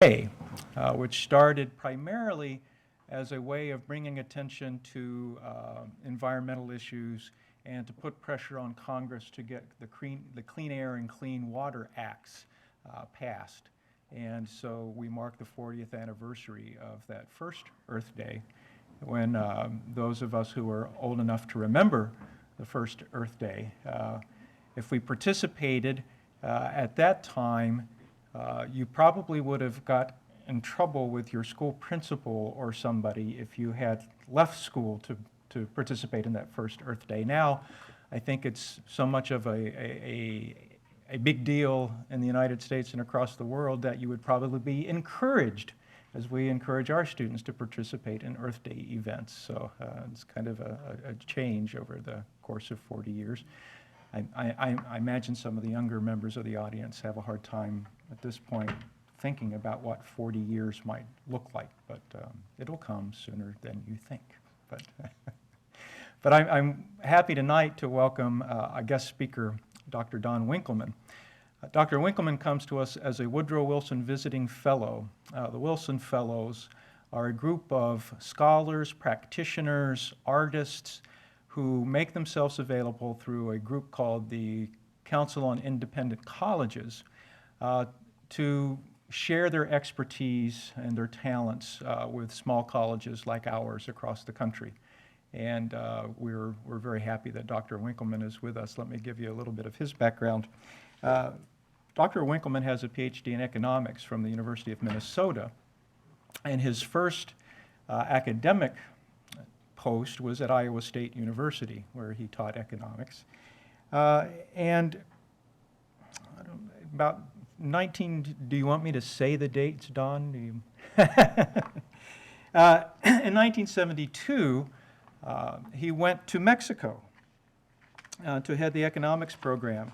Day, which started primarily as a way of bringing attention to environmental issues and to put pressure on Congress to get the Clean Air and Clean Water Acts passed. And so we mark the 40th anniversary of that first Earth Day, when those of us who are old enough to remember the first Earth Day, if we participated at that time, you probably would have got in trouble with your school principal or somebody if you had left school to participate in that first Earth Day. Now, I think it's so much of a big deal in the United States and across the world that you would probably be encouraged, as we encourage our students to participate in Earth Day events. So it's kind of a change over the course of 40 years. I imagine some of the younger members of the audience have a hard time at this point thinking about what 40 years might look like, but it'll come sooner than you think. But I'm happy tonight to welcome a guest speaker, Dr. Don Winkelman. Dr. Winkelman comes to us as a Woodrow Wilson Visiting Fellow. The Wilson Fellows are a group of scholars, practitioners, artists, who make themselves available through a group called the Council on Independent Colleges to share their expertise and their talents with small colleges like ours across the country. And we're very happy that Dr. Winkelman is with us. Let me give you a little bit of his background. Dr. Winkelman has a PhD in economics from the University of Minnesota, and his first academic post was at Iowa State University, where he taught economics. And about 19, do you want me to say the dates, Don? Do you? In 1972, he went to Mexico to head the economics program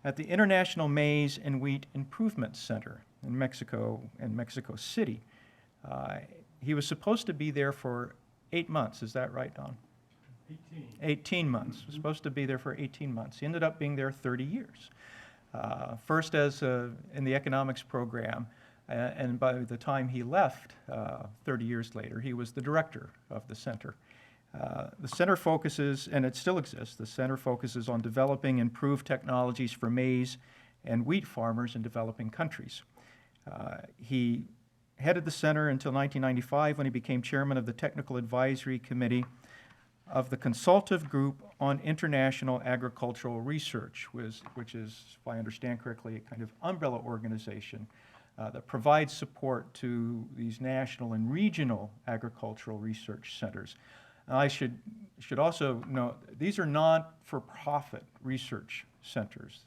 at the International Maize and Wheat Improvement Center in Mexico City. He was supposed to be there for 8 months. Is that right, Don? 18 months. He was supposed to be there for 18 months. He ended up being there 30 years. First as in the economics program, and by the time he left 30 years later, he was the director of the center. The center focuses, and it still exists, the center focuses on developing improved technologies for maize and wheat farmers in developing countries. He headed the center until 1995, when he became chairman of the Technical Advisory Committee of the Consultative Group on International Agricultural Research, which is, if I understand correctly, a kind of umbrella organization that provides support to these national and regional agricultural research centers. I should also note, these are not-for-profit research centers.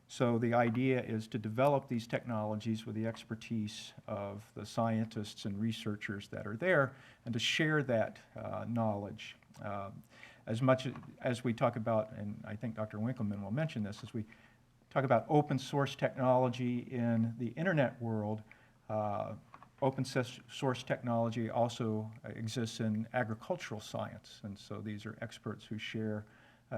So the idea is to develop these technologies with the expertise of the scientists and researchers that are there, and to share that knowledge. As much as we talk about, and I think Dr. Winkelman will mention this, as we talk about open source technology in the internet world, open source technology also exists in agricultural science. And so these are experts who share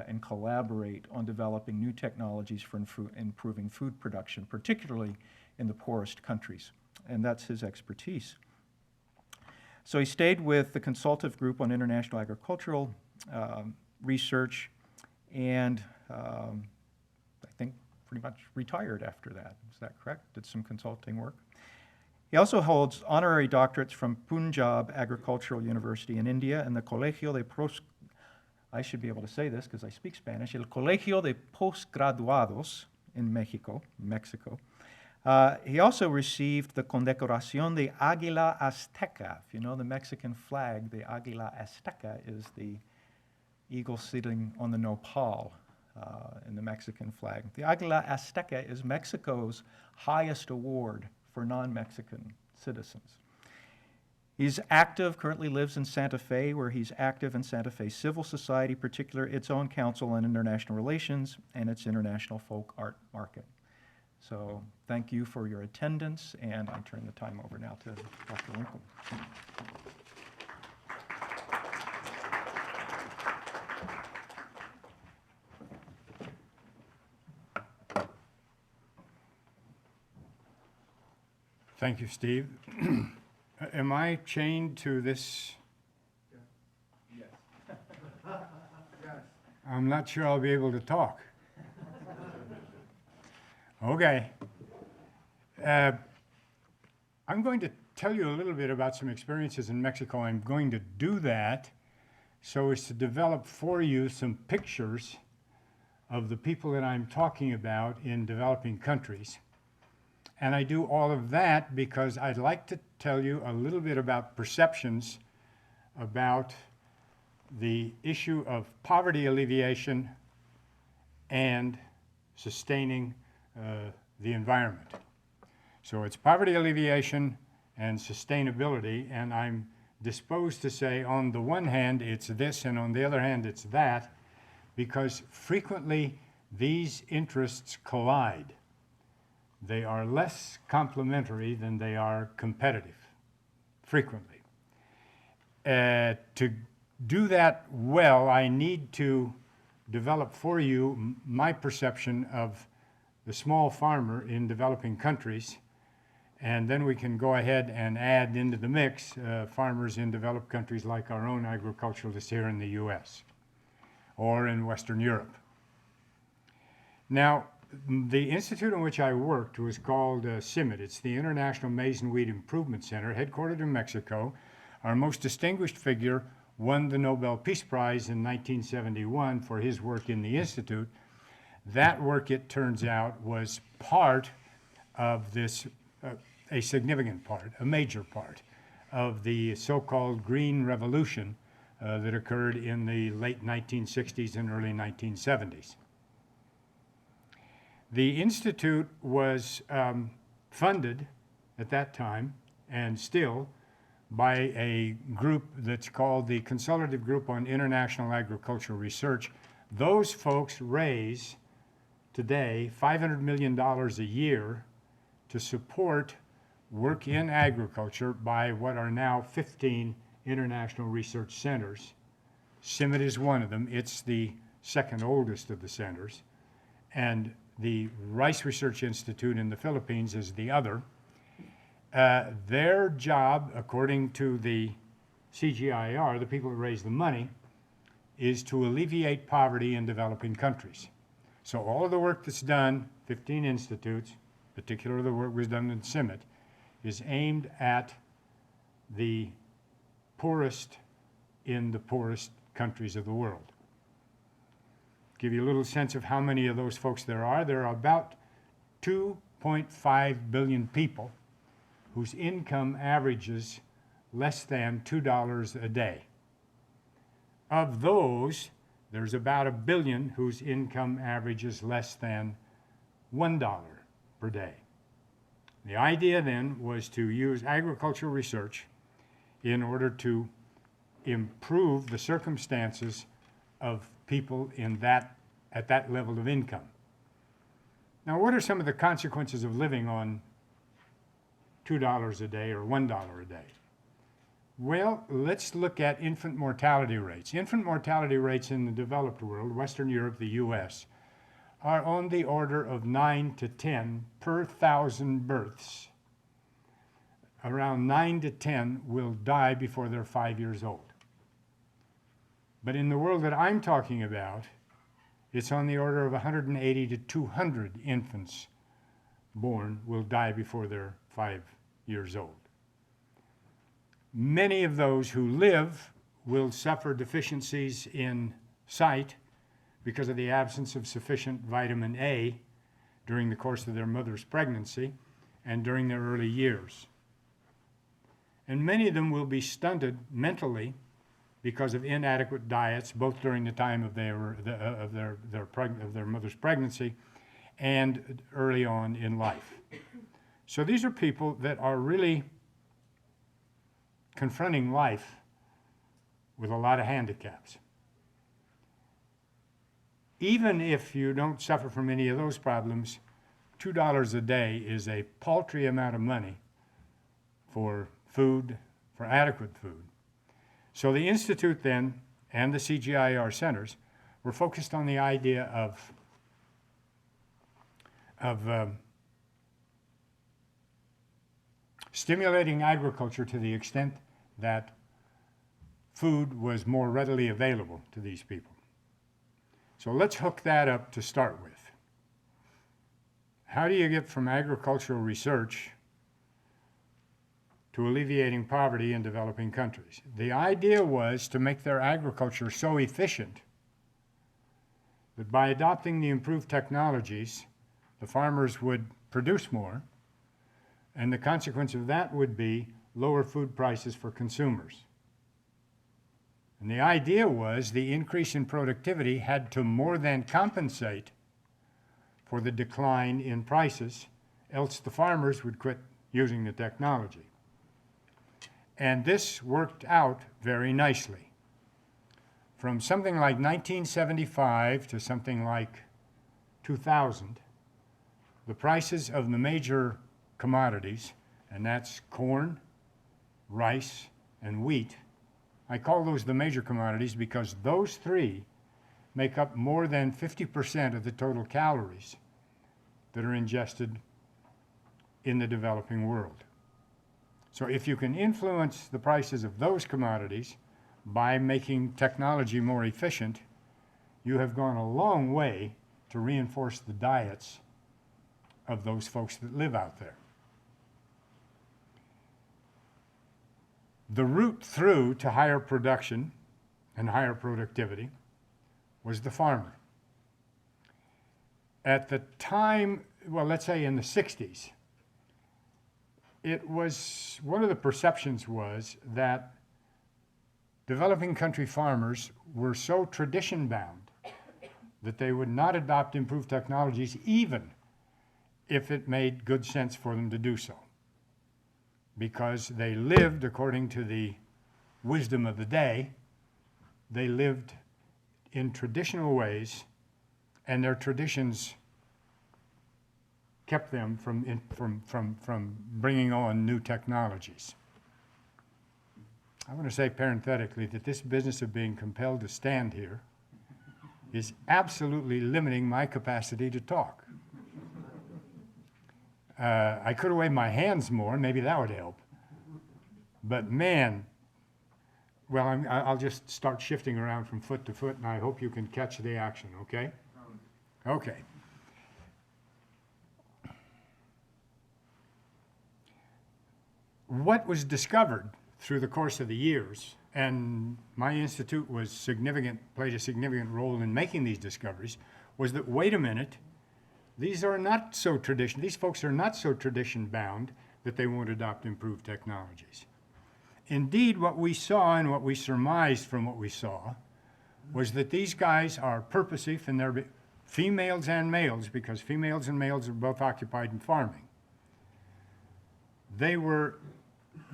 and collaborate on developing new technologies for improving food production, particularly in the poorest countries. And that's his expertise. So he stayed with the Consultative Group on International Agricultural Research, and I think pretty much retired after that. Is that correct? Did some consulting work. He also holds honorary doctorates from Punjab Agricultural University in India and the Colegio de I should be able to say this because I speak Spanish, el Colegio de Postgraduados in Mexico. He also received the Condecoración de Águila Azteca. If you know the Mexican flag, the Águila Azteca is the eagle sitting on the nopal in the Mexican flag. The Águila Azteca is Mexico's highest award for non-Mexican citizens. He's active, currently lives in Santa Fe, where he's active in Santa Fe Civil Society, particularly its own Council on International Relations and its International Folk Art Market. So thank you for your attendance, and I turn the time over now to Dr. Winkle. Thank you, Steve. Am I chained to this? Yes. I'm not sure I'll be able to talk. Okay. I'm going to tell you a little bit about some experiences in Mexico. I'm going to do that so as to develop for you some pictures of the people that I'm talking about in developing countries. And I do all of that because I'd like to tell you a little bit about perceptions about the issue of poverty alleviation and sustaining the environment. So it's poverty alleviation and sustainability, and I'm disposed to say on the one hand it's this and on the other hand it's that, because frequently these interests collide. They are less complementary than they are competitive, frequently. To do that well, I need to develop for you my perception of the small farmer in developing countries, and then we can go ahead and add into the mix farmers in developed countries like our own agriculturalists here in the US or in Western Europe. Now, the institute in which I worked was called CIMMYT. It's the International Maize and Wheat Improvement Center, headquartered in Mexico. Our most distinguished figure won the Nobel Peace Prize in 1971 for his work in the institute. That work, it turns out, was part of this, a significant part, a major part, of the so-called Green Revolution that occurred in the late 1960s and early 1970s. The institute was funded at that time, and still, by a group that's called the Consultative Group on International Agricultural Research. Those folks raise today $500 million a year to support work in agriculture by what are now 15 international research centers. CIMMYT is one of them. It's the second oldest of the centers. And the Rice Research Institute in the Philippines is the other. Their job, according to the CGIAR, the people who raise the money, is to alleviate poverty in developing countries. So all of the work that's done, 15 institutes, particularly the work was done in CIMMYT, is aimed at the poorest in the poorest countries of the world. Give you a little sense of how many of those folks there are. There are about 2.5 billion people whose income averages less than $2 a day. Of those, there's about 1 billion whose income averages less than $1 per day. The idea then was to use agricultural research in order to improve the circumstances of people in that, at that level of income. Now, what are some of the consequences of living on $2 a day or $1 a day? Well, let's look at infant mortality rates. Infant mortality rates in the developed world, Western Europe, the US, are on the order of 9 to 10 per 1,000 births. Around 9 to 10 will die before they're 5 years old. But in the world that I'm talking about, it's on the order of 180 to 200 infants born will die before they're 5 years old. Many of those who live will suffer deficiencies in sight because of the absence of sufficient vitamin A during the course of their mother's pregnancy and during their early years. And many of them will be stunted mentally because of inadequate diets, both during the time of their mother's pregnancy and early on in life. So these are people that are really confronting life with a lot of handicaps. Even if you don't suffer from any of those problems, $2 a day is a paltry amount of money for food, for adequate food. So the Institute then, and the CGIAR centers, were focused on the idea of stimulating agriculture to the extent that food was more readily available to these people. So let's hook that up to start with. How do you get from agricultural research to alleviating poverty in developing countries? The idea was to make their agriculture so efficient that by adopting the improved technologies, the farmers would produce more, and the consequence of that would be lower food prices for consumers. And the idea was the increase in productivity had to more than compensate for the decline in prices, else the farmers would quit using the technology. And this worked out very nicely. From something like 1975 to something like 2000, the prices of the major commodities, and that's corn, rice, and wheat. I call those the major commodities because those three make up more than 50% of the total calories that are ingested in the developing world. So if you can influence the prices of those commodities by making technology more efficient, you have gone a long way to reinforce the diets of those folks that live out there. The route through to higher production and higher productivity was the farmer. At the time, well, let's say in the 60s, it was, one of the perceptions was that developing country farmers were so tradition bound that they would not adopt improved technologies even if it made good sense for them to do so, because they lived according to the wisdom of the day. They lived in traditional ways, and their traditions kept them from bringing on new technologies. I want to say parenthetically that this business of being compelled to stand here is absolutely limiting my capacity to talk. I could have waved my hands more, maybe that would help. But man, well, I'll just start shifting around from foot to foot, and I hope you can catch the action, okay? Okay. What was discovered through the course of the years, and my institute was played a significant role in making these discoveries, was that, wait a minute, these folks are not so tradition bound that they won't adopt improved technologies. Indeed, what we saw and what we surmised from what we saw was that these guys are purposive, and they're females and males, because females and males are both occupied in farming. They were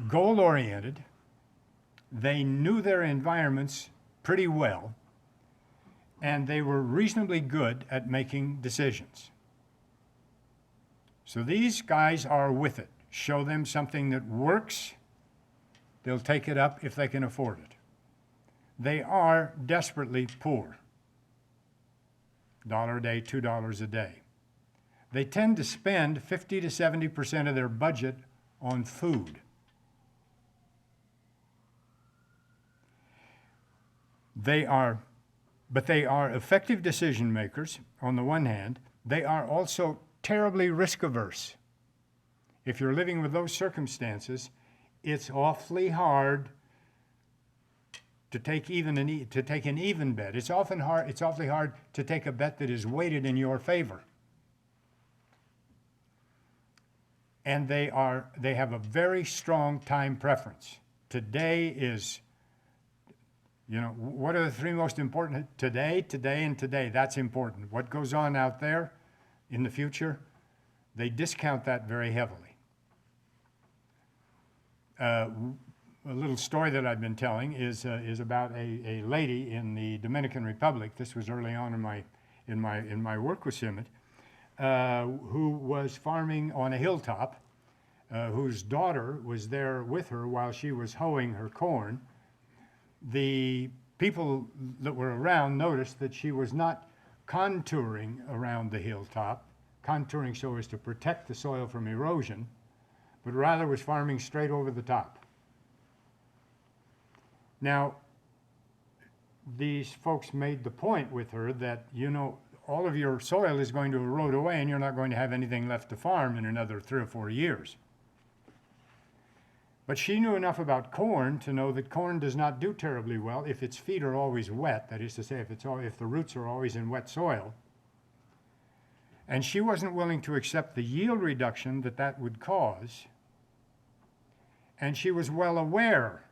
goal-oriented. They knew their environments pretty well, and they were reasonably good at making decisions. So these guys are with it. Show them something that works, they'll take it up if they can afford it. They are desperately poor. $1 a day, $2 a day. They tend to spend 50 to 70% of their budget on food. They are effective decision makers on the one hand. They are also terribly risk averse. If you're living with those circumstances, it's awfully hard to take an even bet. It's awfully hard to take a bet that is weighted in your favor. And they have a very strong time preference. Today is, what are the three most important? Today, today, and today. That's important. What goes on out there in the future, they discount that very heavily. A little story that I've been telling is about a lady in the Dominican Republic. This was early on in my work with Simmet, who was farming on a hilltop, whose daughter was there with her while she was hoeing her corn. The people that were around noticed that she was not contouring around the hilltop, contouring so as to protect the soil from erosion, but rather was farming straight over the top. Now, these folks made the point with her that, all of your soil is going to erode away and you're not going to have anything left to farm in another 3 or 4 years. But she knew enough about corn to know that corn does not do terribly well if its feet are always wet, that is to say, if the roots are always in wet soil. And she wasn't willing to accept the yield reduction that would cause. And she was well aware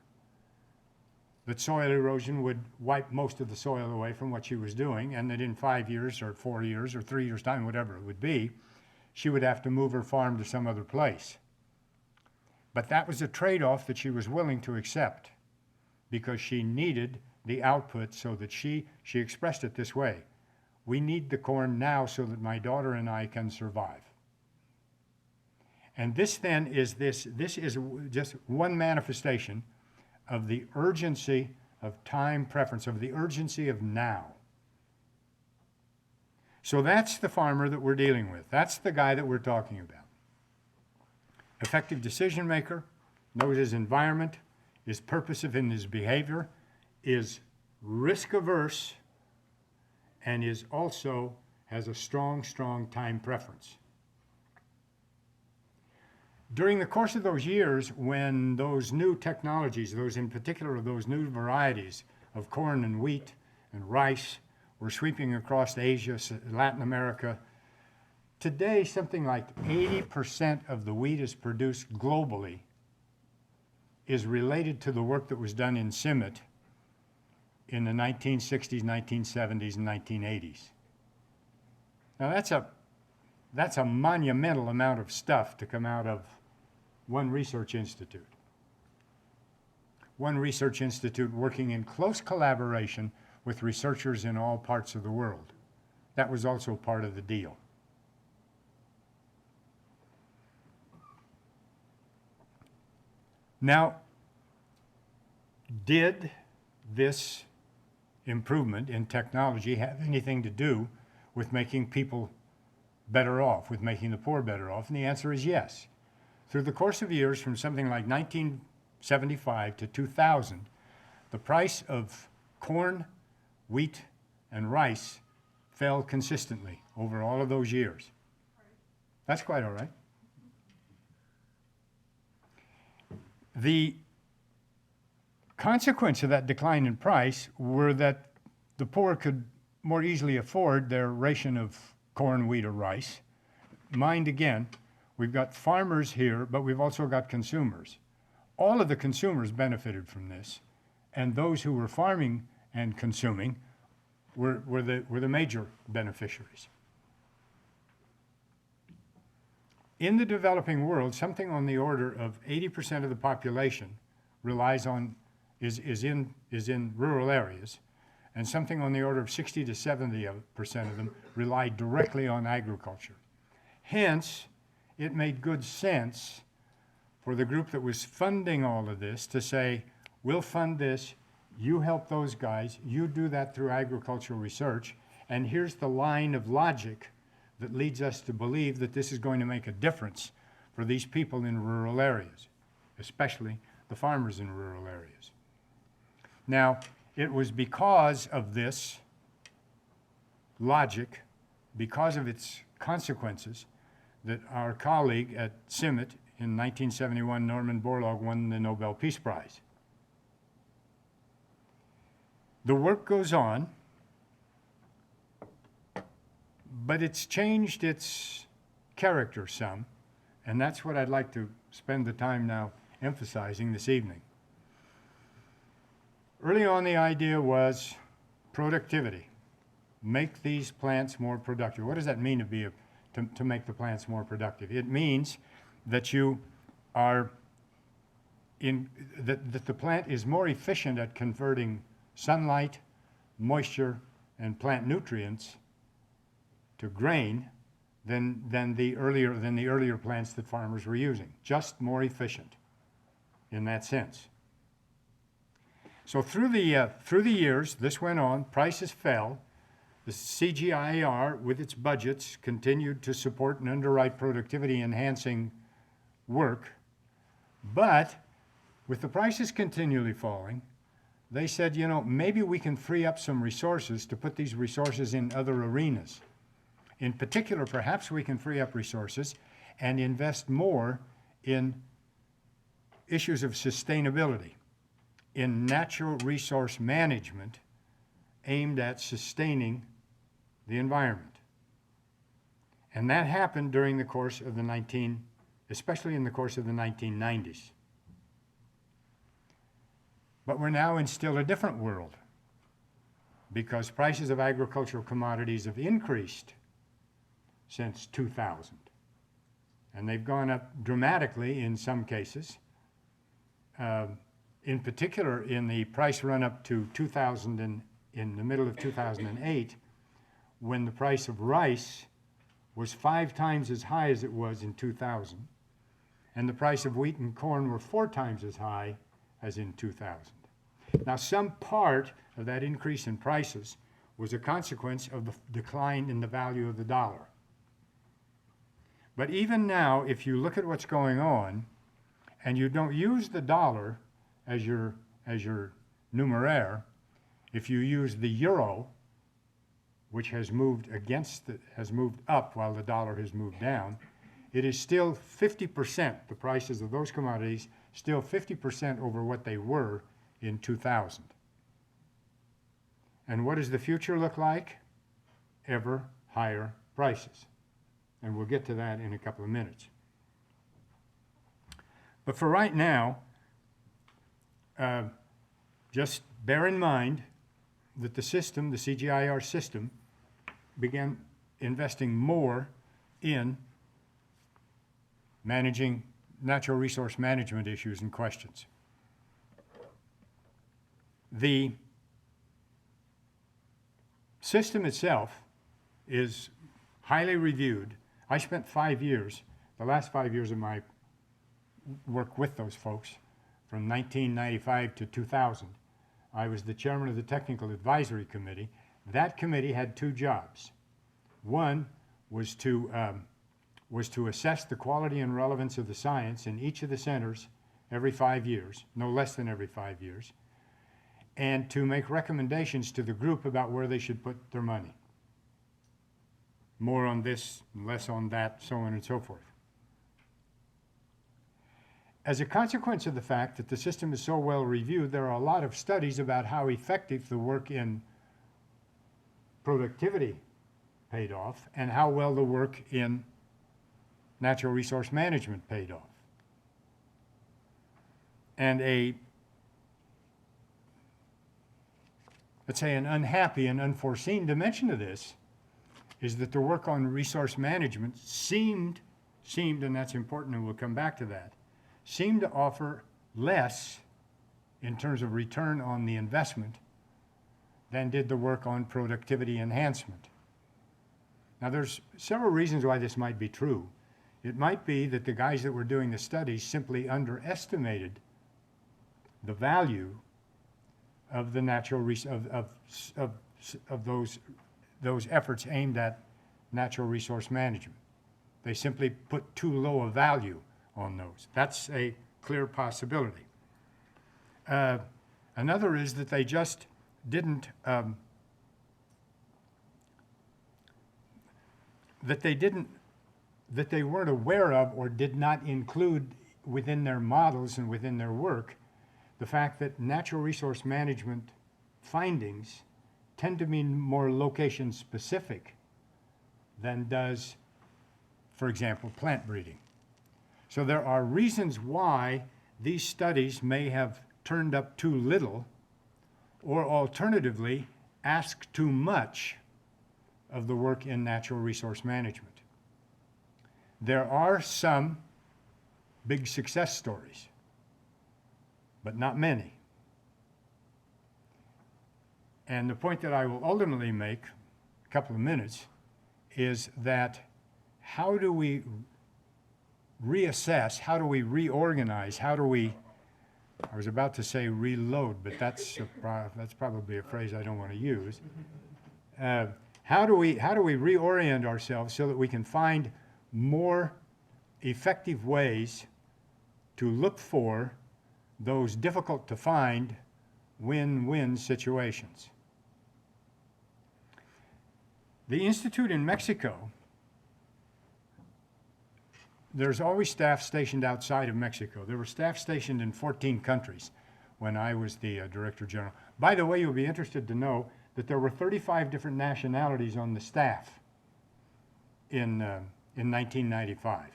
that soil erosion would wipe most of the soil away from what she was doing, and that in 5 years or 4 years or 3 years' time, whatever it would be, she would have to move her farm to some other place. But that was a trade-off that she was willing to accept because she needed the output so that she expressed it this way: we need the corn now so that my daughter and I can survive. And this then is this is just one manifestation of the urgency of time preference, of the urgency of now. So that's the farmer that we're dealing with. That's the guy that we're talking about. Effective decision maker, knows his environment, is purposive in his behavior, is risk averse, and is also has a strong time preference. During the course of those years, when those new technologies, in particular those new varieties of corn and wheat and rice, were sweeping across Asia, Latin America, today something like 80% of the wheat is produced globally is related to the work that was done in Simit in the 1960s, 1970s, and 1980s. Now that's a monumental amount of stuff to come out of one research institute. One research institute working in close collaboration with researchers in all parts of the world. That was also part of the deal. Now, did this improvement in technology have anything to do with making people better off, with making the poor better off? And the answer is yes. Through the course of years, from something like 1975 to 2000, the price of corn, wheat, and rice fell consistently over all of those years. That's quite all right. The consequence of that decline in price were that the poor could more easily afford their ration of corn, wheat, or rice. Mind again, we've got farmers here, but we've also got consumers. All of the consumers benefited from this, and those who were farming and consuming were the major beneficiaries. In the developing world, something on the order of 80% of the population is in rural areas, and something on the order of 60 to 70% of them rely directly on agriculture. Hence, it made good sense for the group that was funding all of this to say, we'll fund this, you help those guys, you do that through agricultural research, and here's the line of logic that leads us to believe that this is going to make a difference for these people in rural areas, especially the farmers in rural areas. Now, it was because of this logic, because of its consequences, that our colleague at Simit in 1971, Norman Borlaug, won the Nobel Peace Prize. The work goes on, but it's changed its character some, and that's what I'd like to spend the time now emphasizing this evening. Early on, the idea was productivity. Make these plants more productive. What does that mean to make the plants more productive? It means that you are that the plant is more efficient at converting sunlight, moisture, and plant nutrients to grain than the earlier plants that farmers were using. Just more efficient in that sense. So through the years, this went on. Prices fell. The CGIAR, with its budgets, continued to support and underwrite productivity-enhancing work But with the prices continually falling, they said, you know, maybe we can free up some resources to put these resources in other arenas. In particular, perhaps we can free up resources and invest more in issues of sustainability, in natural resource management aimed at sustaining the environment. And that happened during the course of especially in the course of the 1990s. But we're now in still a different world because prices of agricultural commodities have increased since 2000. And they've gone up dramatically in some cases. In particular, in the price run up to 2000 and in the middle of 2008, when the price of rice was 5 times as high as it was in 2000, and the price of wheat and corn were 4 times as high as in 2000. Now, some part of that increase in prices was a consequence of the decline in the value of the dollar. But even now, if you look at what's going on, and you don't use the dollar as your numeraire, if you use the euro, which has moved up while the dollar has moved down, it is still 50%, the prices of those commodities, still 50% over what they were in 2000. And what does the future look like? Ever higher prices. And we'll get to that in a couple of minutes. But for right now, just bear in mind that the system, the CGIAR system, began investing more in managing natural resource management issues and questions. The system itself is highly reviewed. I spent 5 years, the last 5 years of my work with those folks, from 1995 to 2000. I was the chairman of the Technical Advisory Committee. That committee had 2 jobs. One was to assess the quality and relevance of the science in each of the centers every 5 years, no less than every 5 years, and to make recommendations to the group about where they should put their money. More on this, less on that, so on and so forth. As a consequence of the fact that the system is so well reviewed, there are a lot of studies about how effective the work in productivity paid off and how well the work in natural resource management paid off. And let's say an unhappy and unforeseen dimension of this is that the work on resource management seemed, and that's important and we'll come back to that, seemed to offer less in terms of return on the investment than did the work on productivity enhancement. Now there's several reasons why this might be true. It might be that the guys that were doing the studies simply underestimated the value of the natural of those efforts aimed at natural resource management. They simply put too low a value on those. That's a clear possibility. Another is that they just didn't, that they weren't aware of or did not include within their models and within their work the fact that natural resource management findings tend to be more location specific than does, for example, plant breeding. So there are reasons why these studies may have turned up too little, or alternatively, asked too much of the work in natural resource management. There are some big success stories, but not many. And the point that I will ultimately make, a couple of minutes, is that how do we reassess, how do we reorganize, how do we, I was about to say reload, but that's probably a phrase I don't want to use. How do we reorient ourselves so that we can find more effective ways to look for those difficult to find win-win situations. The Institute in Mexico, there's always staff stationed outside of Mexico. There were staff stationed in 14 countries when I was the Director General. By the way, you'll be interested to know that there were 35 different nationalities on the staff in 1995.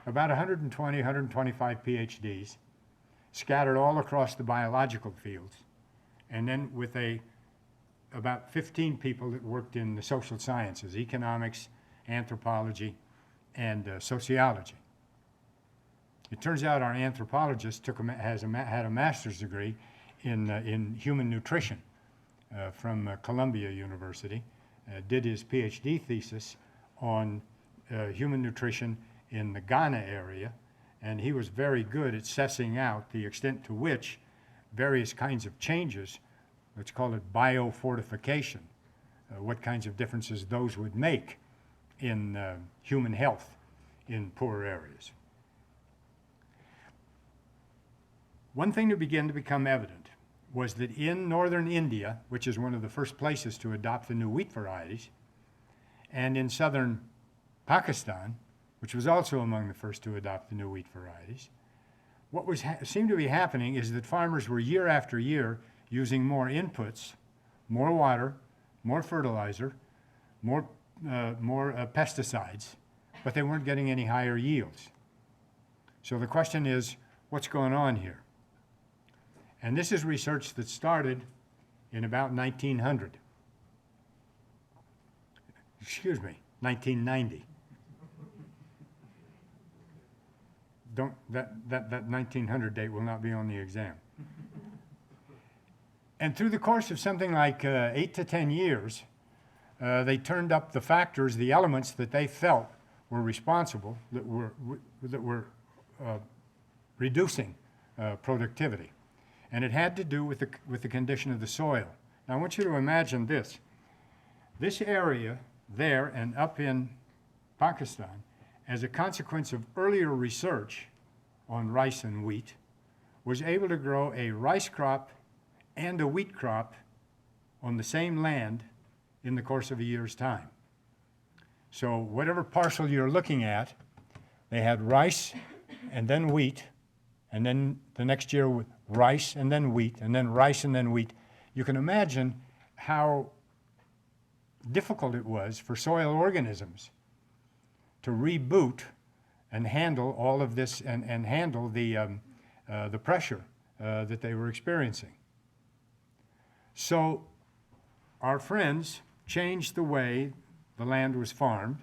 About 120, 125 PhDs scattered all across the biological fields, and then with about 15 people that worked in the social sciences, economics, anthropology, and sociology. It turns out our anthropologist had a master's degree in human nutrition from Columbia University, did his PhD thesis on human nutrition in the Ghana area, and he was very good at sussing out the extent to which various kinds of changes, let's call it biofortification, what kinds of differences those would make in human health in poor areas. One thing that began to become evident was that in northern India, which is one of the first places to adopt the new wheat varieties, and in southern Pakistan, which was also among the first to adopt the new wheat varieties, what seemed to be happening is that farmers were year after year using more inputs, more water, more fertilizer, more pesticides, but they weren't getting any higher yields. So the question is, what's going on here? And this is research that started in about 1900. Excuse me, 1990. That 1900 date will not be on the exam. And through the course of something like 8 to 10 years, they turned up the factors, the elements that they felt were responsible, that were reducing productivity. And it had to do with the condition of the soil. Now I want you to imagine this. This area there and up in Pakistan, as a consequence of earlier research on rice and wheat, was able to grow a rice crop and a wheat crop on the same land in the course of a year's time. So whatever parcel you're looking at, they had rice and then wheat, and then the next year rice and then wheat, and then rice and then wheat. You can imagine how difficult it was for soil organisms to reboot and handle all of this and handle the pressure that they were experiencing. So our friends changed the way the land was farmed,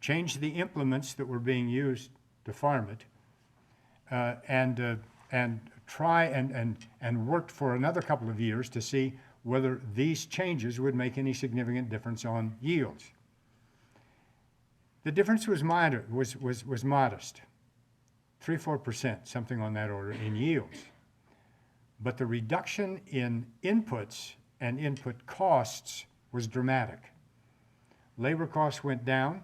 changed the implements that were being used to farm it, and worked for another couple of years to see whether these changes would make any significant difference on yields. The difference was modest, 3-4%, something on that order in yields. But the reduction in inputs and input costs was dramatic. Labor costs went down,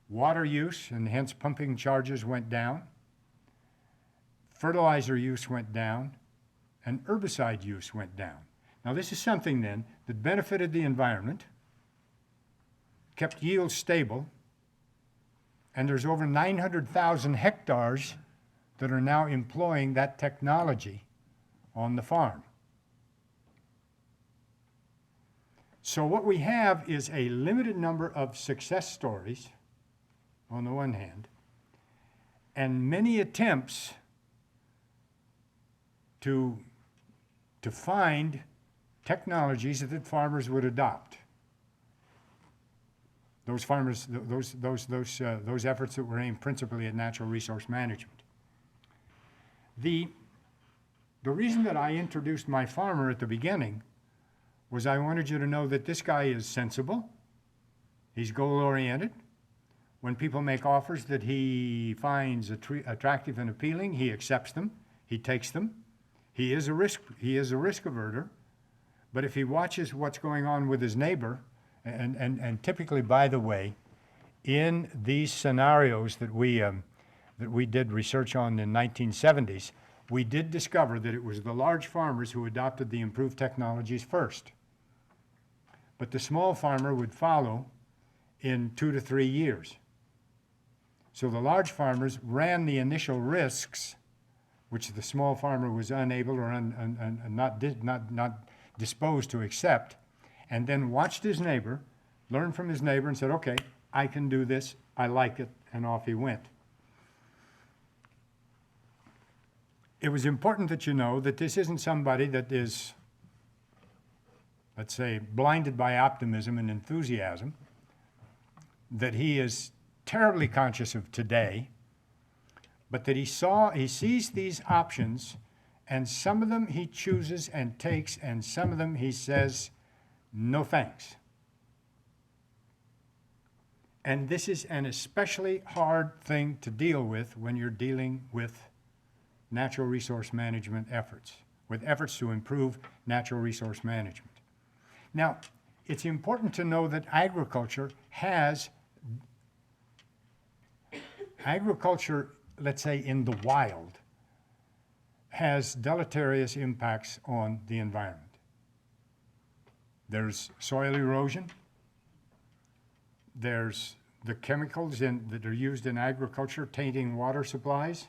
water use and hence pumping charges went down, fertilizer use went down, and herbicide use went down. Now this is something then that benefited the environment, kept yields stable, and there's over 900,000 hectares that are now employing that technology on the farm. So what we have is a limited number of success stories on the one hand, and many attempts to find technologies that farmers would adopt. Those efforts that were aimed principally at natural resource management. The reason that I introduced my farmer at the beginning was I wanted you to know that this guy is sensible, he's goal-oriented. When people make offers that he finds attractive and appealing, he accepts them, he takes them. He is a risk averter, but if he watches what's going on with his neighbor, and typically, by the way, in these scenarios that that we did research on in 1970s, we did discover that it was the large farmers who adopted the improved technologies first. But the small farmer would follow in 2 to 3 years. So the large farmers ran the initial risks, which the small farmer was unable or not disposed to accept, and then watched his neighbor, learned from his neighbor, and said, okay, I can do this, I like it, and off he went. It was important that you know that this isn't somebody that is, let's say, blinded by optimism and enthusiasm, that he is terribly conscious of today, but that he sees these options, and some of them he chooses and takes, and some of them he says, no thanks. And this is an especially hard thing to deal with when you're dealing with natural resource management efforts, with efforts to improve natural resource management. Now, it's important to know that agriculture, let's say in the wild, has deleterious impacts on the environment. There's soil erosion. There's the chemicals that are used in agriculture tainting water supplies.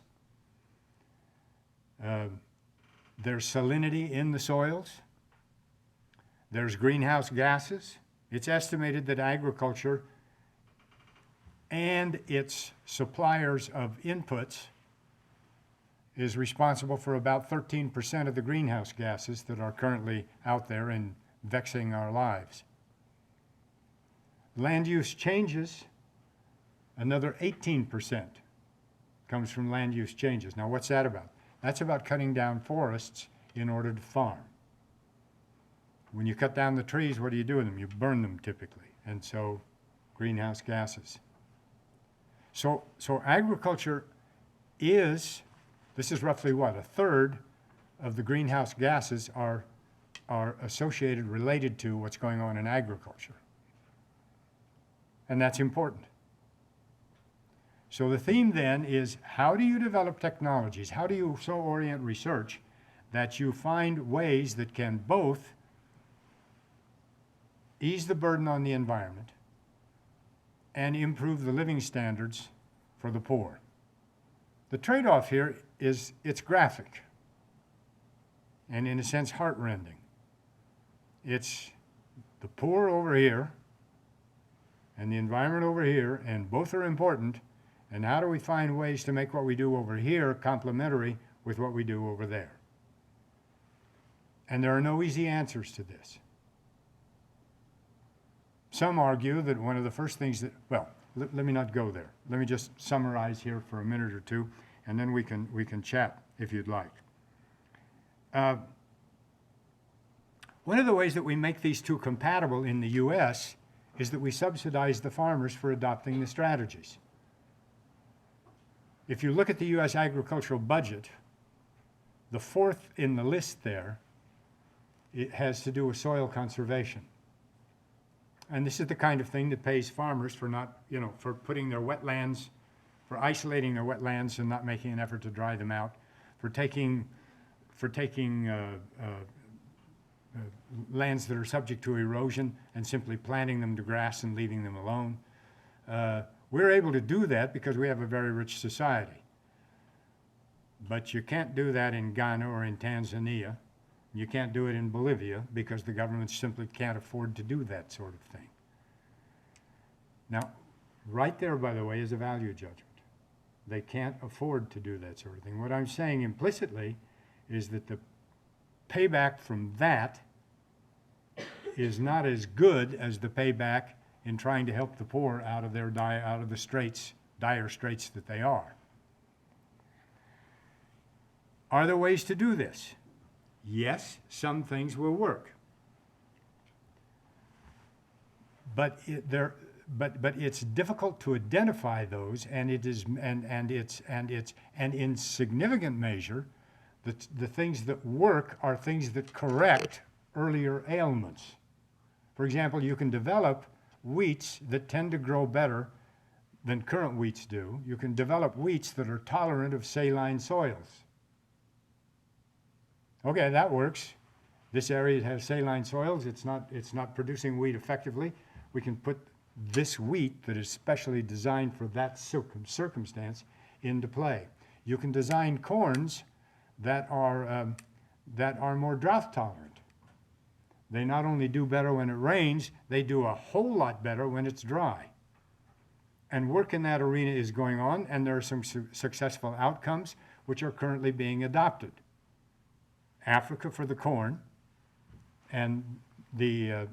There's salinity in the soils. There's greenhouse gases. It's estimated that agriculture and its suppliers of inputs is responsible for about 13% of the greenhouse gases that are currently out there and vexing our lives. Land use changes, another 18% comes from land use changes. Now, what's that about? That's about cutting down forests in order to farm. When you cut down the trees, what do you do with them? You burn them typically, and so greenhouse gases. So agriculture this is roughly what, a third of the greenhouse gases are associated, related to what's going on in agriculture. And that's important. So the theme then is, how do you develop technologies? How do you so orient research that you find ways that can both ease the burden on the environment and improve the living standards for the poor? The trade-off here is it's graphic and in a sense heart-rending. It's the poor over here and the environment over here, and both are important, and how do we find ways to make what we do over here complementary with what we do over there? And there are no easy answers to this. Some argue that one of the first things that, well, let me not go there. Let me just summarize here for a minute or two, and then we can chat if you'd like. One of the ways that we make these two compatible in the US is that we subsidize the farmers for adopting the strategies. If you look at the US agricultural budget, the fourth in the list there, it has to do with soil conservation. And this is the kind of thing that pays farmers for not, for putting their wetlands, for isolating their wetlands and not making an effort to dry them out, for taking lands that are subject to erosion and simply planting them to grass and leaving them alone. We're able to do that because we have a very rich society. But you can't do that in Ghana or in Tanzania. You can't do it in Bolivia because the government simply can't afford to do that sort of thing. Now, right there, by the way, is a value judgment. They can't afford to do that sort of thing. What I'm saying implicitly is that the payback from that is not as good as the payback in trying to help the poor out of the straits, dire straits that they are. Are there ways to do this? Yes, some things will work. But it's difficult to identify those, and in significant measure, the things that work are things that correct earlier ailments. For example, you can develop wheats that tend to grow better than current wheats do. You can develop wheats that are tolerant of saline soils. Okay, that works. This area has saline soils. It's not producing wheat effectively. We can put this wheat that is specially designed for that circumstance into play. You can design corns that are more drought tolerant. They not only do better when it rains, they do a whole lot better when it's dry. And work in that arena is going on, and there are some successful outcomes which are currently being adopted. Africa for the corn, and the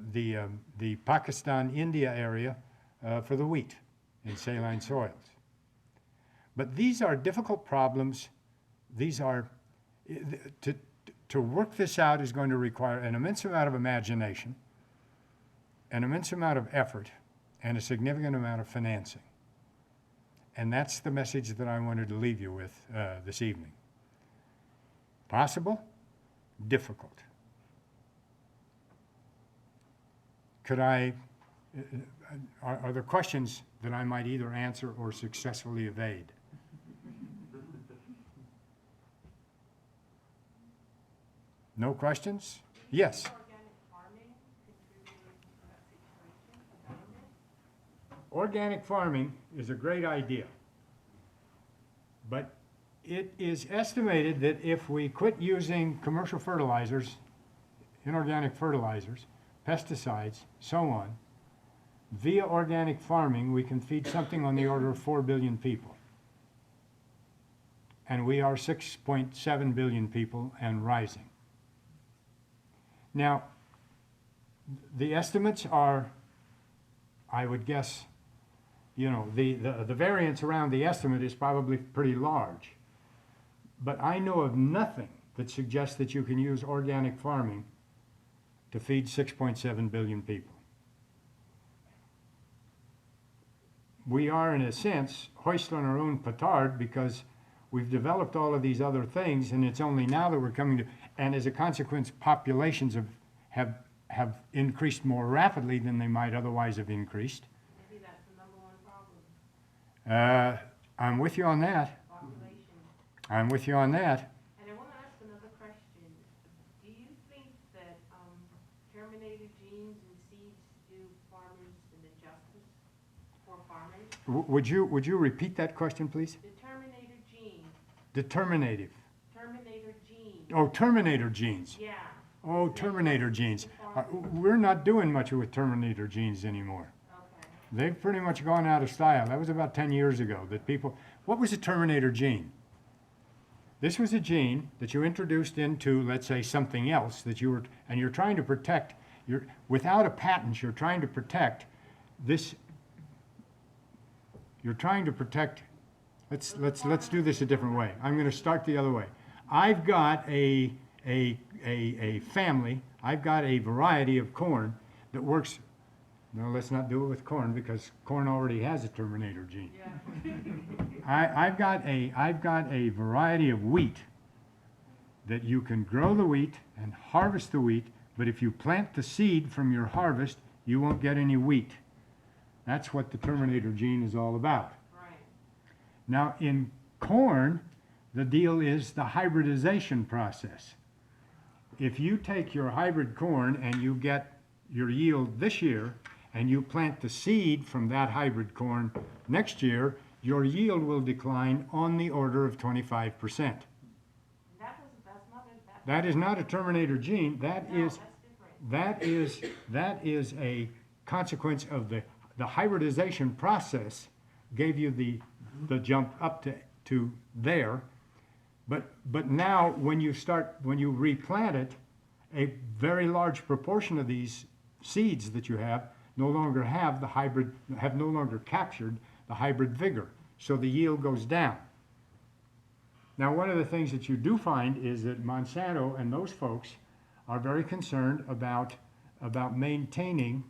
Pakistan-India area for the wheat in saline soils. But these are difficult problems. These are, to work this out is going to require an immense amount of imagination, an immense amount of effort, and a significant amount of financing. And that's the message that I wanted to leave you with this evening. Possible, difficult. Could I, are there questions that I might either answer or successfully evade? No questions? Yes. Organic farming is a great idea, but it is estimated that if we quit using commercial fertilizers, inorganic fertilizers, pesticides, so on, via organic farming, we can feed something on the order of 4 billion people. And we are 6.7 billion people and rising. Now, the estimates are, I would guess, you know, the variance around the estimate is probably pretty large. But I know of nothing that suggests that you can use organic farming to feed 6.7 billion people. We are, in a sense, hoist on our own petard because we've developed all of these other things, and it's only now that we're coming to, and as a consequence, populations have increased more rapidly than they might otherwise have increased. Maybe that's the number one problem. I'm with you on that. Population. I'm with you on that. And I want to ask another question. Do you think that terminated genes and seeds do farmers an injustice for farmers? Would you repeat that question, please? The terminator gene. Determinative. Terminator gene. Oh, terminator genes. Yeah. Oh, terminator genes. We're not doing much with terminator genes anymore. Okay. They've pretty much gone out of style. That was about 10 years ago that people, what was a terminator gene? This was a gene that you introduced into, let's say, something else that you were, and you're trying to protect, without a patent, you're trying to protect this, you're trying to protect, let's do this a different way. I'm going to start the other way. I've got a family, I've got a variety of corn that works. No, let's not do it with corn because corn already has a terminator gene. Yeah. I've got a variety of wheat that you can grow the wheat and harvest the wheat, but if you plant the seed from your harvest, you won't get any wheat. That's what the terminator gene is all about. Right. Now in corn, the deal is the hybridization process. If you take your hybrid corn and you get your yield this year, and you plant the seed from that hybrid corn next year, your yield will decline on the order of 25%. That is not a terminator gene. That is a consequence of the hybridization process gave you the jump up to there. But now when you replant it, a very large proportion of these seeds that you have no longer have no longer captured the hybrid vigor. So the yield goes down. Now, one of the things that you do find is that Monsanto and those folks are very concerned about maintaining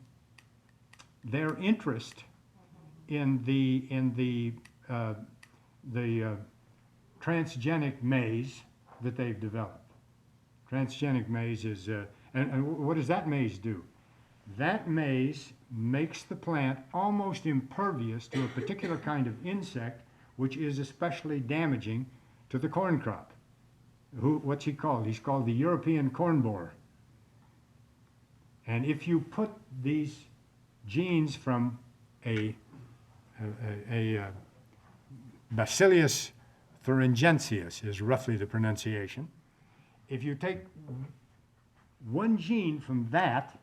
their interest in the transgenic maize that they've developed. Transgenic maize is, and what does that maize do? that maize makes the plant almost impervious to a particular kind of insect, which is especially damaging to the corn crop. What's he called? He's called the European corn borer. And if you put these genes from a Bacillus thuringiensis is roughly the pronunciation. If you take one gene from that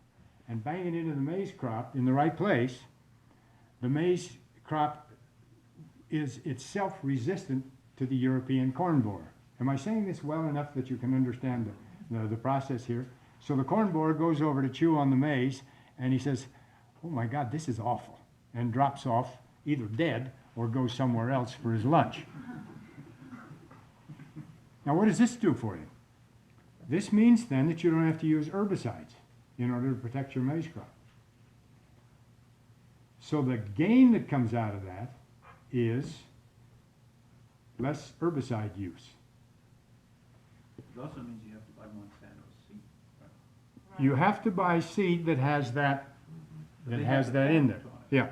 and bang it into the maize crop in the right place, the maize crop is itself resistant to the European corn borer. Am I saying this well enough that you can understand the process here? So the corn borer goes over to chew on the maize, and he says, "Oh my God, this is awful," and drops off either dead or goes somewhere else for his lunch. Now what does this do for you? This means then that you don't have to use herbicides in order to protect your maize crop. So the gain that comes out of that is less herbicide use. It also means you have to buy Monsanto seed. Right. You have to buy seed that has that, They have the in there. patent on it. Yeah.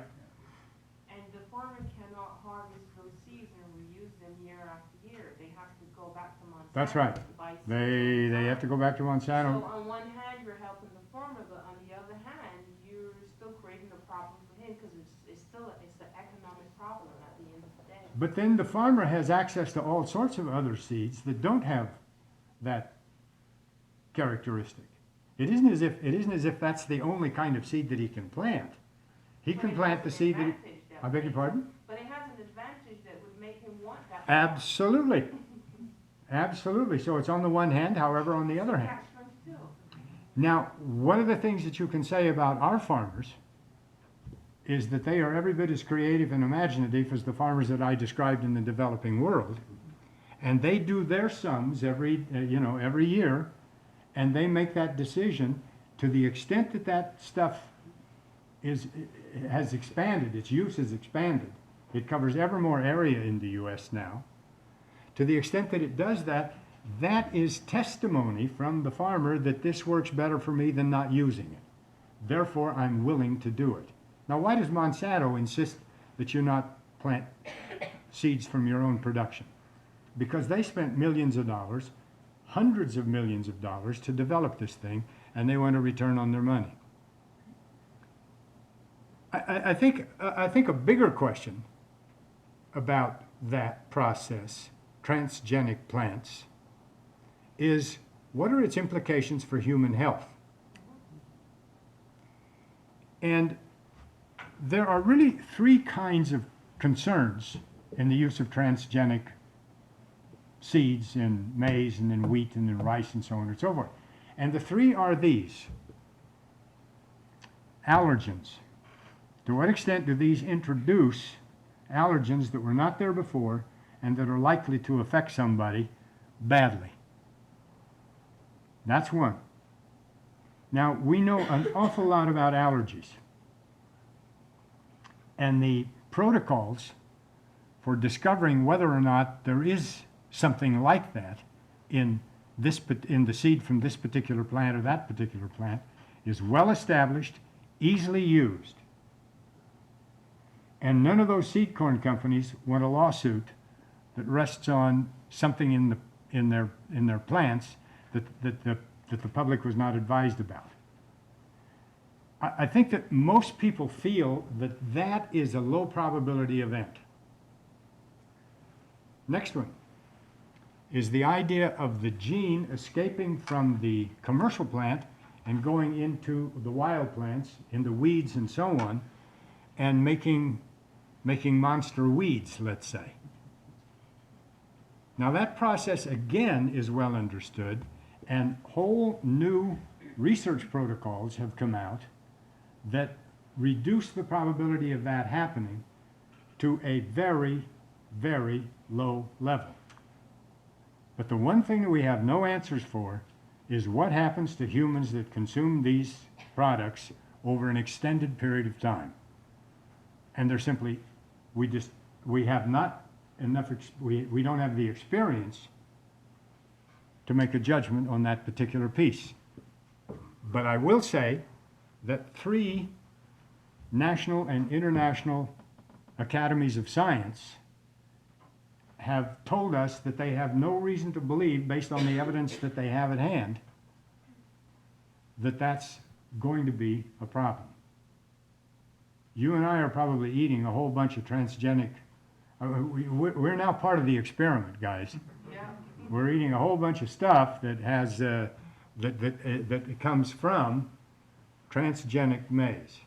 And the farmer cannot harvest those seeds and reuse them year after year. They have to go back to Monsanto. That's right. To buy seeds They have to go back to So Monsanto. on one hand, you're helping the farmer, but on the other hand, you're still creating a problem for him because it's an economic problem at the end of the day. But then the farmer has access to all sorts of other seeds that don't have that characteristic. It isn't as if that's the only kind of seed that he can plant. He But can it plant has the an seed that advantage that I beg your would- pardon? But it has an advantage that would make him want that. Absolutely. Absolutely. So it's on the one hand, however, on the other hand. Catch-22. Now, one of the things that you can say about our farmers is that they are every bit as creative and imaginative as the farmers that I described in the developing world. And they do their sums every year, and they make that decision to the extent that that stuff has expanded, its use has expanded. It covers ever more area in the U.S. now. To the extent that it does that, that is testimony from the farmer that this works better for me than not using it. Therefore, I'm willing to do it. Now, why does Monsanto insist that you not plant seeds from your own production? Because they spent millions of dollars, hundreds of millions of dollars to develop this thing, and they want a return on their money. I think a bigger question about that process, transgenic plants, is what are its implications for human health? And there are really three kinds of concerns in the use of transgenic seeds in maize and in wheat and in rice and so on and so forth. And the three are these. Allergens. To what extent do these introduce allergens that were not there before and that are likely to affect somebody badly? That's one. Now, we know an awful lot about allergies. And the protocols for discovering whether or not there is something like that in the seed from this particular plant or that particular plant is well established, easily used. And none of those seed corn companies want a lawsuit that rests on something in their plants that the public was not advised about. I think that most people feel that that is a low probability event. Next one is the idea of the gene escaping from the commercial plant and going into the wild plants, into weeds and so on, and making monster weeds, let's say. Now that process again is well understood, and whole new research protocols have come out that reduce the probability of that happening to a very, very low level. But the one thing that we have no answers for is what happens to humans that consume these products over an extended period of time. And they're simply, we have not enough, we don't have the experience to make a judgment on that particular piece. But I will say that 3 national and international academies of science have told us that they have no reason to believe, based on the evidence that they have at hand, that that's going to be a problem. You and I are probably eating a whole bunch of transgenic, we're now part of the experiment, guys. Yeah. We're eating a whole bunch of stuff that has, that comes from transgenic maize.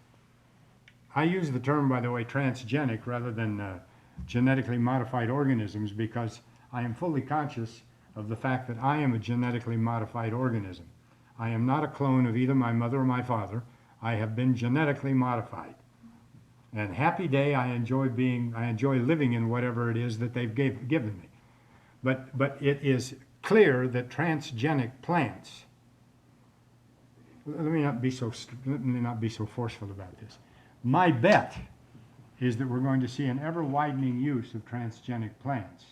I use the term, by the way, transgenic rather than genetically modified organisms, because I am fully conscious of the fact that I am a genetically modified organism. I am not a clone of either my mother or my father. I have been genetically modified. And happy day, I enjoy living in whatever it is that they've given me. But it is clear that transgenic plants, let me not be so forceful about this. My bet is that we're going to see an ever-widening use of transgenic plants.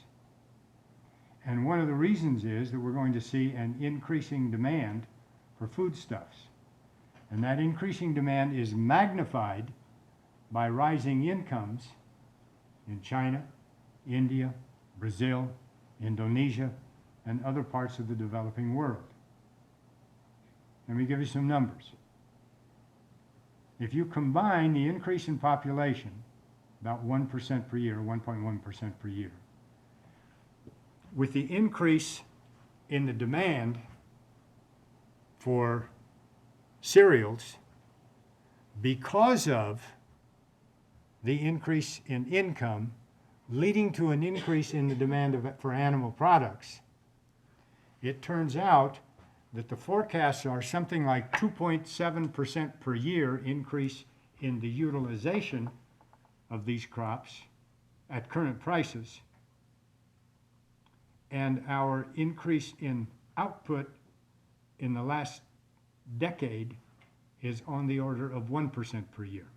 And one of the reasons is that we're going to see an increasing demand for foodstuffs. And that increasing demand is magnified by rising incomes in China, India, Brazil, Indonesia, and other parts of the developing world. Let me give you some numbers. If you combine the increase in population, about 1% per year, 1.1% per year, with the increase in the demand for cereals because of the increase in income leading to an increase in the demand for animal products, it turns out that the forecasts are something like 2.7% per year increase in the utilization of these crops at current prices, and our increase in output in the last decade is on the order of 1% per year.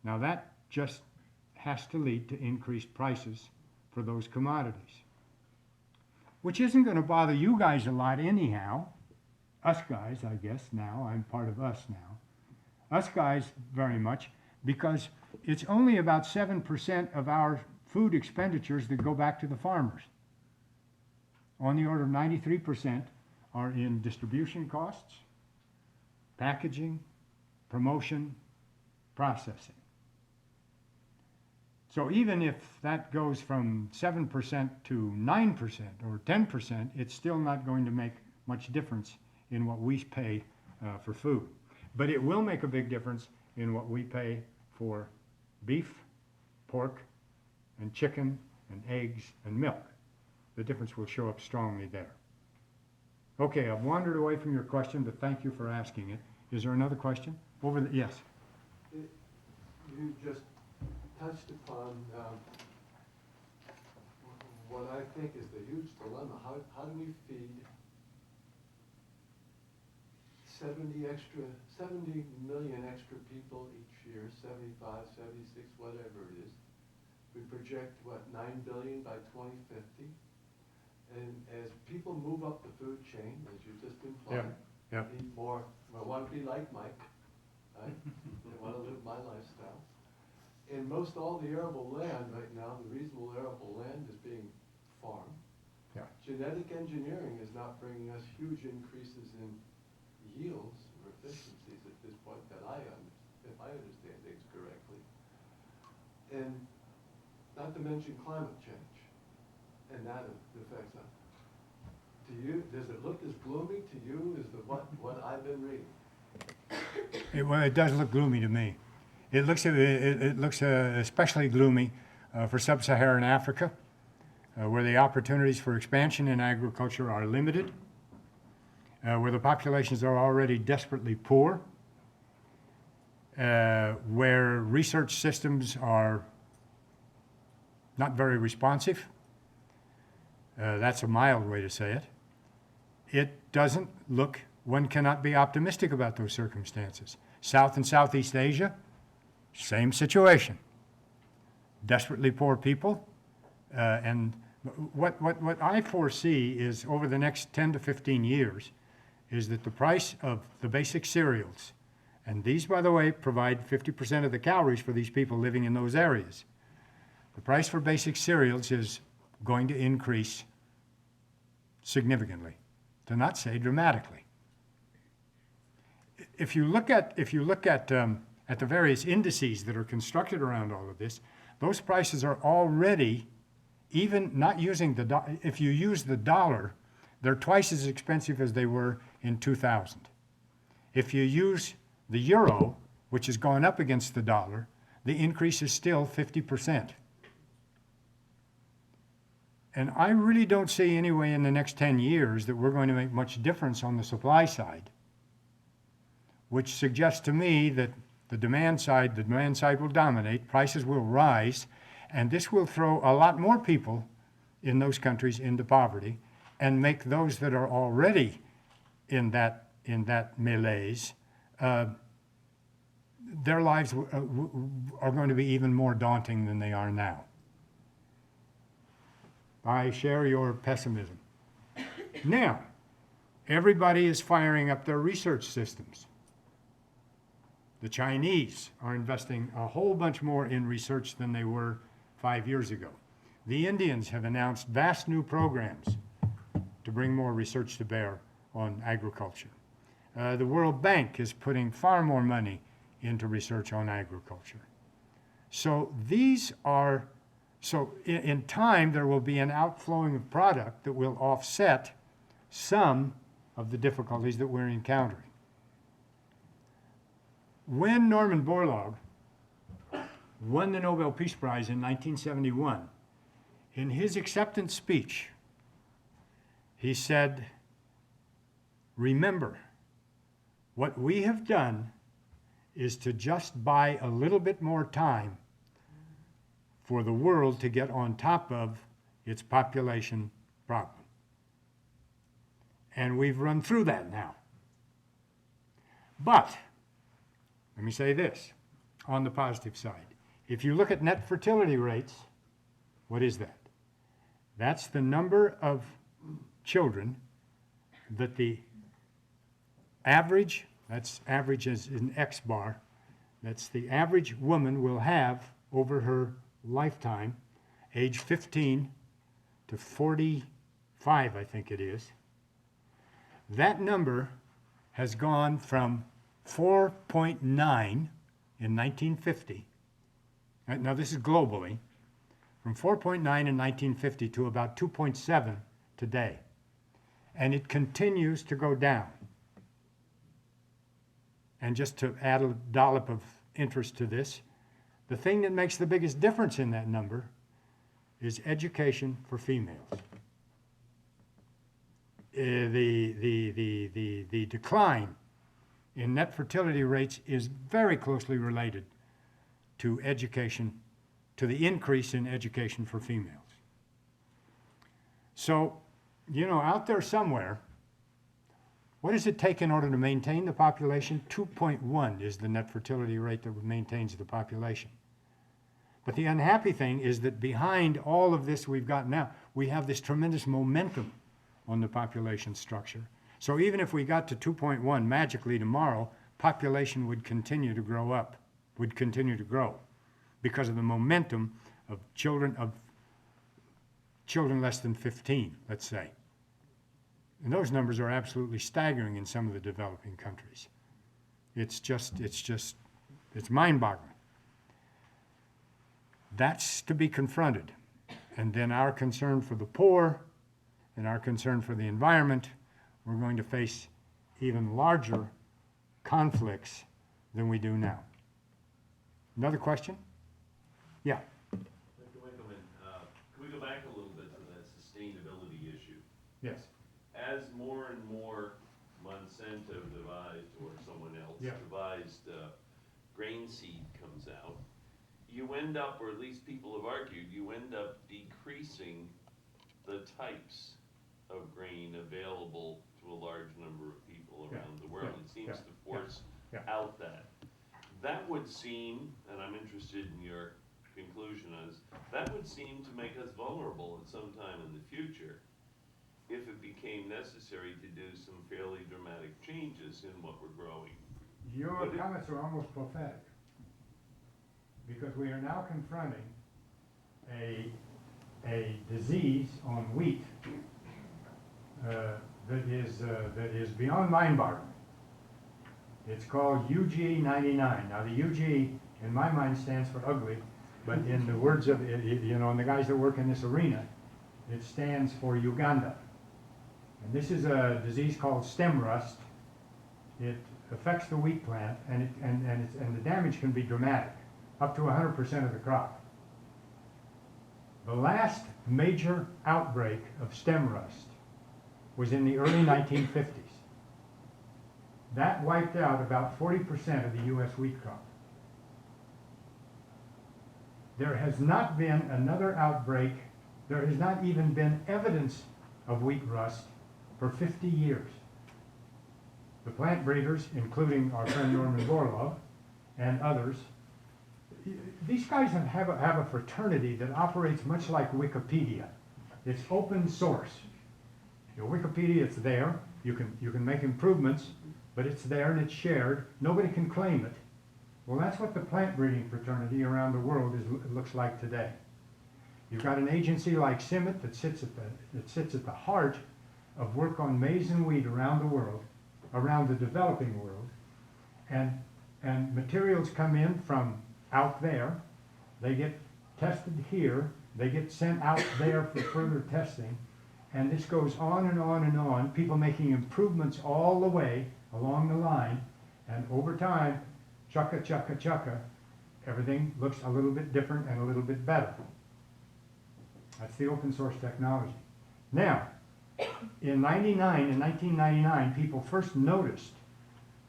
Now that just has to lead to increased prices for those commodities, which isn't going to bother you guys a lot anyhow. Us guys, I guess now, I'm part of us now. Us guys very much, because it's only about 7% of our food expenditures that go back to the farmers. On the order of 93% are in distribution costs, packaging, promotion, processing. So even if that goes from 7% to 9% or 10%, it's still not going to make much difference in what we pay for food. But it will make a big difference in what we pay for beef, pork, and chicken, and eggs, and milk. The difference will show up strongly there. Okay, I've wandered away from your question, but thank you for asking it. Is there another question? Yes. You just touched upon what I think is the huge dilemma. How do we feed 70 million extra people each year, 75, 76, whatever it is? We project, 9 billion by 2050? And as people move up the food chain, as you just implied, eat more, want to be like Mike, right? They want to live my lifestyle. In most all the arable land right now, the reasonable arable land is being farmed. Yeah. Genetic engineering is not bringing us huge increases in yields or efficiencies at this point that if I understand things correctly. And not to mention climate change and that affects us. Does it look as gloomy to you as what I've been reading? Well, it does look gloomy to me. It looks especially gloomy for sub-Saharan Africa, where the opportunities for expansion in agriculture are limited, where the populations are already desperately poor, where research systems are not very responsive. That's a mild way to say it. It doesn't look, one cannot be optimistic about those circumstances. South and Southeast Asia, same situation. Desperately poor people. And what I foresee is over the next 10 to 15 years is that the price of the basic cereals, and these, by the way, provide 50% of the calories for these people living in those areas. The price for basic cereals is going to increase significantly, to not say dramatically. If you look at the various indices that are constructed around all of this, those prices are already, even not using if you use the dollar, they're twice as expensive as they were in 2000. If you use the euro, which has gone up against the dollar, the increase is still 50%. And I really don't see any way in the next 10 years that we're going to make much difference on the supply side, which suggests to me that the demand side will dominate, prices will rise, and this will throw a lot more people in those countries into poverty and make those that are already in that malaise, their lives are going to be even more daunting than they are now. I share your pessimism. Now, everybody is firing up their research systems. The Chinese are investing a whole bunch more in research than they were 5 years ago. The Indians have announced vast new programs to bring more research to bear on agriculture. The World Bank is putting far more money into research on agriculture. So in time there will be an outflowing of product that will offset some of the difficulties that we're encountering. When Norman Borlaug won the Nobel Peace Prize in 1971, in his acceptance speech, he said, "Remember, what we have done is to just buy a little bit more time for the world to get on top of its population problem. And we've run through that now. But, let me say this, on the positive side. If you look at net fertility rates, what is that? That's the number of children that the average, that's average as in X bar, that's the average woman will have over her lifetime, age 15 to 45, I think it is. That number has gone from 4.9 in 1950, now this is globally, from 4.9 in 1950 to about 2.7 today. And it continues to go down. And just to add a dollop of interest to this, the thing that makes the biggest difference in that number is education for females. The decline in net fertility rates is very closely related to education, to the increase in education for females. So, out there somewhere, what does it take in order to maintain the population? 2.1 is the net fertility rate that maintains the population. But the unhappy thing is that behind all of this we've got now, we have this tremendous momentum on the population structure. So even if we got to 2.1 magically tomorrow, population would continue to grow up, would continue to grow because of the momentum of children less than 15, let's say. And those numbers are absolutely staggering in some of the developing countries. It's mind-boggling. That's to be confronted. And then our concern for the poor and our concern for the environment, we're going to face even larger conflicts than we do now. Another question? Yeah. Dr. Winkelman, can we go back a little bit to that sustainability issue? Yes. As more and more Monsanto devised, or someone else devised grain seed comes out, you end up, or at least people have argued, you end up decreasing the types of grain available to a large number of people around the world. It seems to force out that. That would seem, and I'm interested in your conclusion on this, that would seem to make us vulnerable at some time in the future if it became necessary to do some fairly dramatic changes in what we're growing. Your What did- comments are almost prophetic, because we are now confronting a disease on wheat that is beyond mind-boggling. It's called UG99. Now, the UG, in my mind, stands for ugly, but in the words of, you know, and the guys that work in this arena, it stands for Uganda. And this is a disease called stem rust. It affects the wheat plant, and the damage can be dramatic, up to 100% of the crop. The last major outbreak of stem rust was in the early 1950s. That wiped out about 40% of the U.S. wheat crop. There has not been another outbreak, there has not even been evidence of wheat rust for 50 years. The plant breeders, including our friend Norman Borlaug and others, these guys have a fraternity that operates much like Wikipedia. It's open source. You know, Wikipedia, it's there. You can make improvements, but it's there and it's shared. Nobody can claim it. Well, that's what the plant breeding fraternity around the world looks like today. You've got an agency like CIMMYT that sits at the heart of work on maize and wheat around the world, around the developing world, and materials come in from out there, they get tested here, they get sent out there for further testing, and this goes on and on and on, people making improvements all the way along the line, and over time, chukka, chukka, chukka, everything looks a little bit different and a little bit better. That's the open source technology. Now, in 1999, people first noticed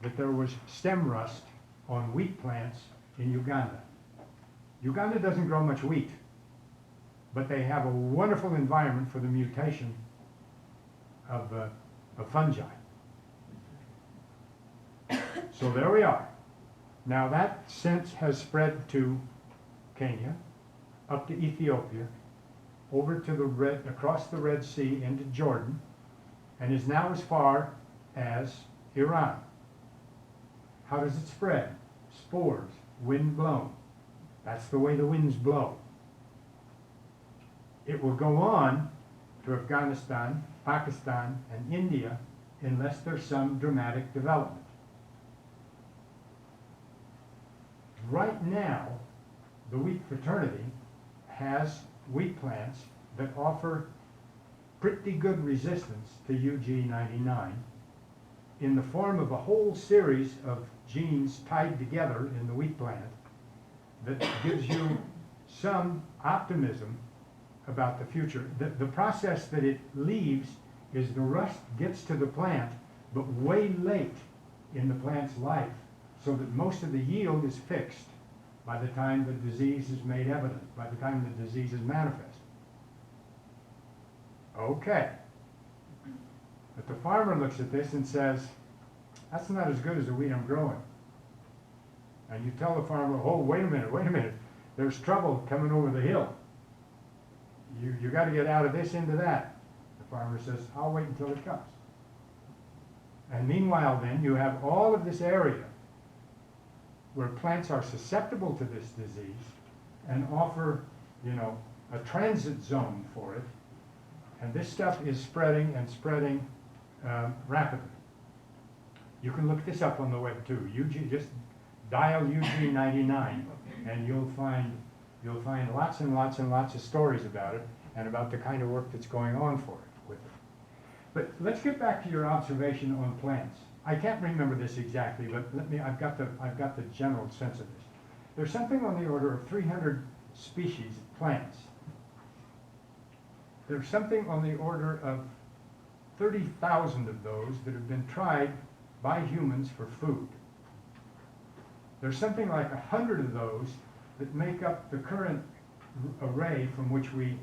that there was stem rust on wheat plants in Uganda. Uganda doesn't grow much wheat, but they have a wonderful environment for the mutation of fungi. So there we are. Now that sense has spread to Kenya, up to Ethiopia, over to across the Red Sea into Jordan, and is now as far as Iran. How does it spread? Spores, wind blown. That's the way the winds blow. It will go on to Afghanistan, Pakistan, and India unless there's some dramatic development. Right now, the wheat fraternity has wheat plants that offer pretty good resistance to UG99 in the form of a whole series of genes tied together in the wheat plant that gives you some optimism about the future. The process that it leaves is the rust gets to the plant, but way late in the plant's life, so that most of the yield is fixed by the time the disease is made evident, by the time the disease is manifest. Okay. But the farmer looks at this and says, that's not as good as the wheat I'm growing. And you tell the farmer, oh, wait a minute, there's trouble coming over the hill. You got to get out of this into that. The farmer says, I'll wait until it comes. And meanwhile then, you have all of this area where plants are susceptible to this disease and offer, you know, a transit zone for it. And this stuff is spreading and spreading rapidly. You can look this up on the web too. Just dial UG99 and you'll find lots and lots and lots of stories about it and about the kind of work that's going on for it with it. But let's get back to your observation on plants. I can't remember this exactly, but I've got the general sense of this. There's something on the order of 300 species of plants. There's something on the order of 30,000 of those that have been tried by humans for food. There's something like 100 of those that make up the current array from which we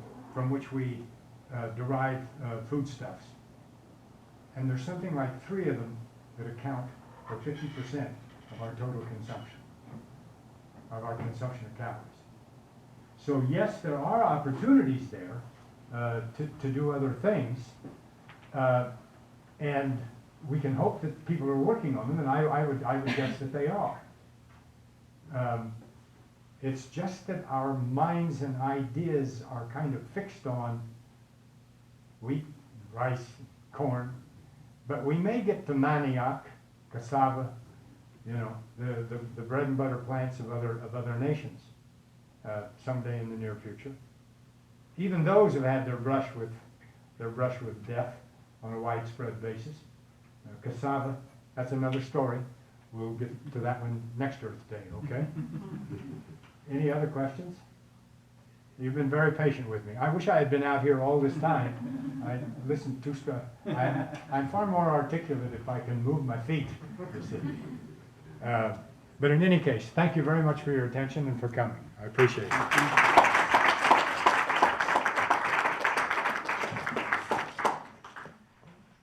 derive foodstuffs. And there's something like 3 of them that account for 50% of our total consumption, of our consumption of calories. So yes, there are opportunities there to do other things, And we can hope that people are working on them, and I would guess that they are. It's just that our minds and ideas are kind of fixed on wheat, rice, corn, but we may get to manioc, cassava, you know, the bread and butter plants of other nations someday in the near future. Even those have had their brush with death on a widespread basis. Cassava, that's another story. We'll get to that one next Earth Day, okay? Any other questions? You've been very patient with me. I wish I had been out here all this time. I listened to stuff. I'm far more articulate if I can move my feet, you see. But in any case, thank you very much for your attention and for coming. I appreciate it. I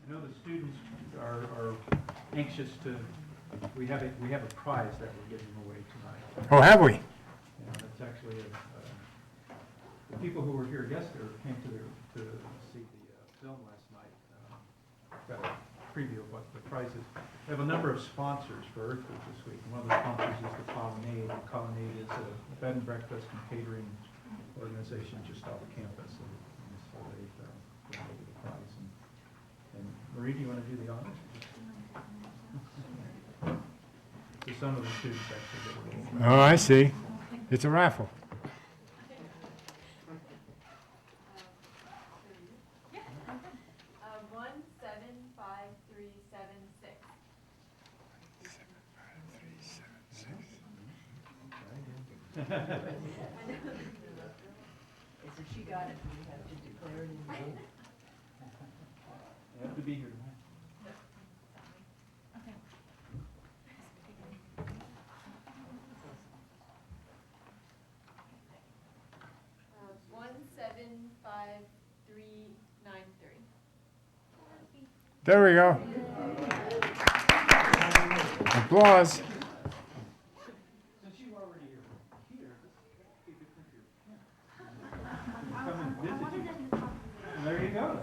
know the students are anxious to, we have a prize that we're giving away tonight. Oh, have we? And it's actually the people who were here yesterday, came to see the film last night, got a preview of what the prize is. We have a number of sponsors for Earth Week this week. One of the sponsors is the Colonnade. The Colonnade is a bed and breakfast and catering organization just off campus. And so they've donated the prize. And Marie, do you want to do the honors? So some of the students actually did. Oh, I see. It's a raffle. Yeah. 175376. So she got it, we have to declare it in the vote. You have to be here tonight. 175393. There we go. Applause. Since you already here, let's take a picture. Come and visit you. There you go.